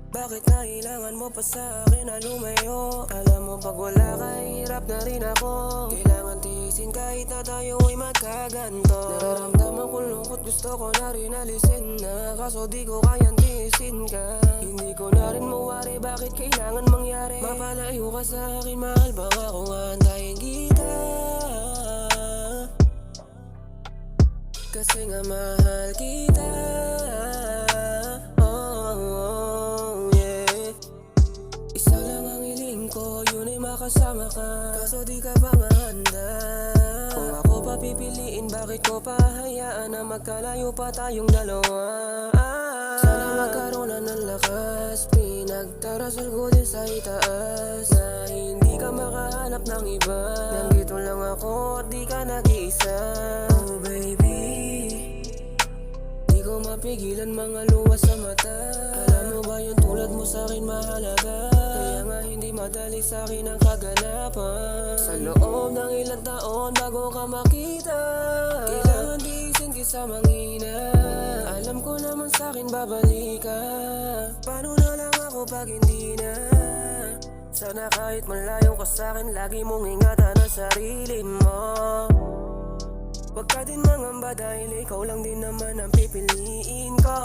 Bakit kailangan mo pa sa akin na lumayo? Alam mo pag wala ka, hirap na rin ako. Kailangan tiisin kahit na tayo'y magkaganto. Nararamdaman ko lungkot, gusto ko na rin alisin na, kaso di ko kayang tiisin ka. Hindi ko na rin mawari, bakit kailangan mangyari? Mapalayo ka sa akin, mahal, baka kung antayin kita. Kasi nga mahal kita. Makasama ka, kaso di ka pa nga handa. Kung ako pa pipiliin, bakit ko pa hayaan na magkalayo pa tayong dalawa? Sana magkaroon na ng lakas, pinagtarasal ko din sa itaas, na hindi ka makahanap ng iba. Nandito lang ako at di ka nag-iisa. Oh baby, di ko mapigilan mga luha sa mata. Alam mo ba yung tulad mo sa'kin mahalaga? Kaya nga hindi madali sa'kin ang kaganapan. Sa loob ng ilang taon bago ka makita, kailangan tiisin kaysa manghina. Alam ko naman sa'kin babalik ka. Paano na lang ako pag hindi na? Sana kahit malayo ka sa'kin, lagi mong ingatan ang sarili mo. Huwag ka din mangamba dahil ikaw lang din naman ang pipiliin ko.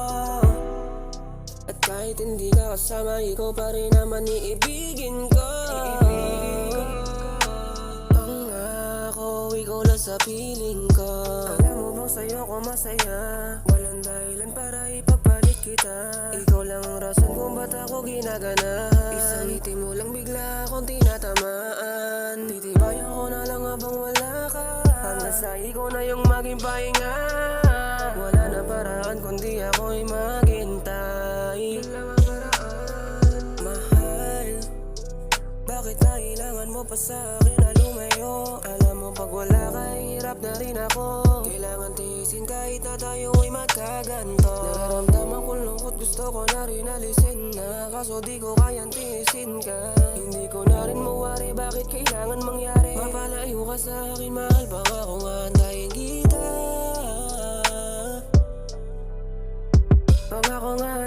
At kahit hindi ka kasama, ikaw pa rin naman iibigin ko. Pangako, ikaw lang sa piling ko. Alam mo bang sa'yo ko masaya? Walang dahilan para ipagpalit kita. Ikaw lang ang rason kung ba't ako ginaganahan. Isang ngiti mo lang bigla akong tinatamaan. Titibayan ko na lang habang wala ka, hanggang sa ikaw na yung maging pahinga. Wala na paraan kundi ako'y maghintay. Mahal, bakit kailangan mo pa sa akin na lumayo? Alam mo pag wala ka, hirap na rin ako. Kailangan tiisin kahit na tayo'y magkaganto. Nararamdaman ko lungkot, gusto ko na rin alisin na, kaso di ko kayang tiisin ka. Hindi ko na rin mawari, bakit kailangan mangyari? Mapalayo ka sa akin, mahal, baka kung antayin kita. Pangako nga